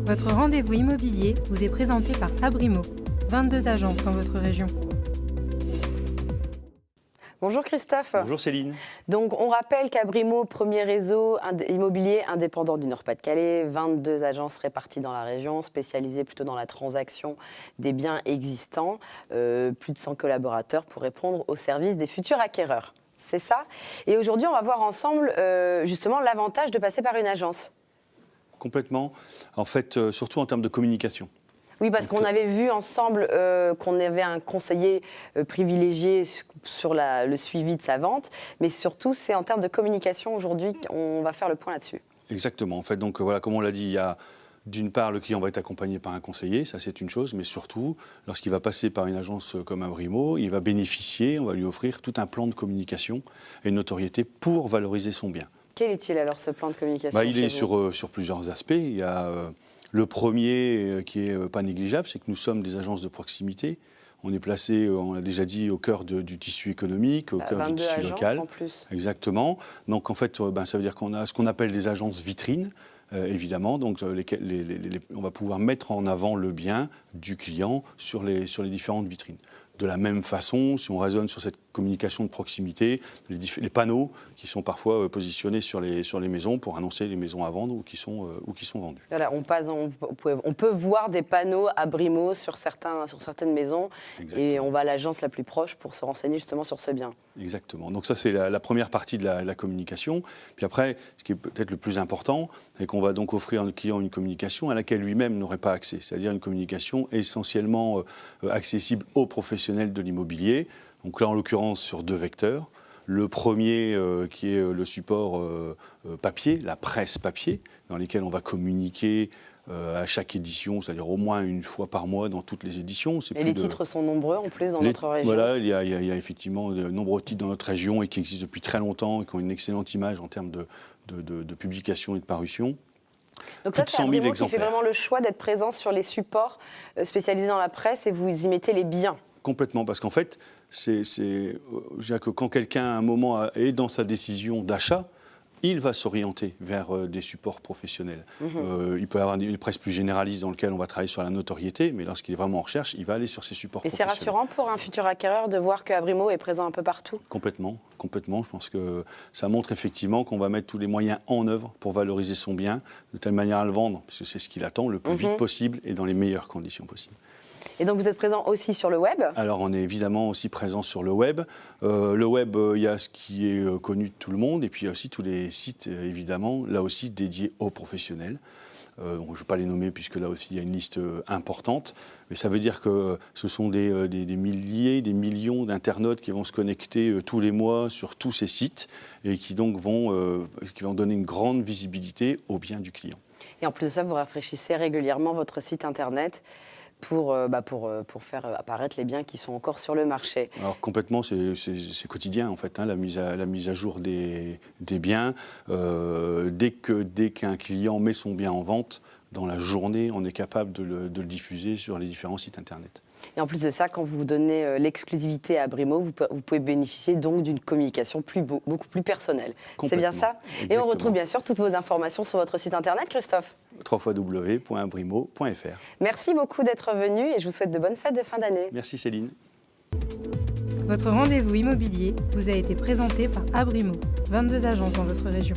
Votre rendez-vous immobilier vous est présenté par Abrimo, 22 agences dans votre région. Bonjour Christophe. Bonjour Céline. Donc on rappelle qu'Abrimo, premier réseau immobilier indépendant du Nord-Pas-de-Calais, 22 agences réparties dans la région, spécialisées plutôt dans la transaction des biens existants, plus de 100 collaborateurs pour répondre aux services des futurs acquéreurs. C'est ça. Et aujourd'hui, on va voir ensemble justement l'avantage de passer par une agence. Complètement. En fait, surtout en termes de communication. Oui, parce qu'on avait vu ensemble qu'on avait un conseiller privilégié sur le suivi de sa vente, mais surtout, c'est en termes de communication aujourd'hui qu'on va faire le point là-dessus. Exactement. En fait, donc voilà, comme on l'a dit, il y a d'une part, le client va être accompagné par un conseiller, ça c'est une chose, mais surtout, lorsqu'il va passer par une agence comme Abrimo, il va bénéficier, on va lui offrir tout un plan de communication et une notoriété pour valoriser son bien. Quel est-il alors, ce plan de communication? Il est sur plusieurs aspects. Il y a le premier qui n'est pas négligeable, c'est que nous sommes des agences de proximité. On est placé, on l'a déjà dit, au cœur du tissu économique, au cœur du tissu local. En plus. Exactement. Donc en fait, ça veut dire qu'on a ce qu'on appelle des agences vitrines, évidemment. Donc on va pouvoir mettre en avant le bien du client sur les différentes vitrines. De la même façon, si on raisonne sur cette communication de proximité, les panneaux qui sont parfois positionnés sur les maisons pour annoncer les maisons à vendre ou qui sont vendues. Voilà, on peut voir des panneaux Abrimo sur certaines maisons. Exactement. Et on va à l'agence la plus proche pour se renseigner justement sur ce bien. Exactement. Donc ça, c'est la première partie de la communication. Puis après, ce qui est peut-être le plus important, c'est qu'on va donc offrir à notre client une communication à laquelle lui-même n'aurait pas accès. C'est-à-dire une communication essentiellement accessible aux professionnels de l'immobilier. Donc là, en l'occurrence, sur deux vecteurs. Le premier, qui est le support papier, la presse papier, dans lesquels on va communiquer à chaque édition, c'est-à-dire au moins une fois par mois dans toutes les éditions. Et les titres sont nombreux en plus dans notre région. Voilà, il y a effectivement de nombreux titres dans notre région et qui existent depuis très longtemps et qui ont une excellente image en termes de publication et de parution. Donc ça, c'est Abrimo qui fait vraiment le choix d'être présent sur les supports spécialisés dans la presse et vous y mettez les biens. Complètement, parce qu'en fait, je dirais que quand quelqu'un à un moment est dans sa décision d'achat, il va s'orienter vers des supports professionnels. Il peut y avoir une presse plus généraliste dans laquelle on va travailler sur la notoriété, mais lorsqu'il est vraiment en recherche, il va aller sur ces supports professionnels. Et c'est rassurant pour un futur acquéreur de voir que Abrimo est présent un peu partout? Complètement. Je pense que ça montre effectivement qu'on va mettre tous les moyens en œuvre pour valoriser son bien, de telle manière à le vendre, parce que c'est ce qu'il attend, le plus vite possible et dans les meilleures conditions possibles. Et donc vous êtes présent aussi sur le web? Alors on est évidemment aussi présent sur le web. Le web, il y a ce qui est connu de tout le monde et puis il y a aussi tous les sites, évidemment, là aussi dédiés aux professionnels. Je ne vais pas les nommer puisque là aussi il y a une liste importante. Mais ça veut dire que ce sont des milliers, des millions d'internautes qui vont se connecter tous les mois sur tous ces sites et qui donc vont donner une grande visibilité au bien du client. Et en plus de ça, vous rafraîchissez régulièrement votre site internet pour faire apparaître les biens qui sont encore sur le marché. Alors complètement, c'est quotidien en fait, la mise à jour des biens. Dès qu'un client met son bien en vente, dans la journée, on est capable de le diffuser sur les différents sites internet. Et en plus de ça, quand vous donnez l'exclusivité à Abrimo, vous pouvez bénéficier donc d'une communication beaucoup plus personnelle. C'est bien ça? Exactement. Et on retrouve bien sûr toutes vos informations sur votre site internet, Christophe. www.abrimo.fr. Merci beaucoup d'être venu et je vous souhaite de bonnes fêtes de fin d'année. Merci Céline. Votre rendez-vous immobilier vous a été présenté par Abrimo, 22 agences dans votre région.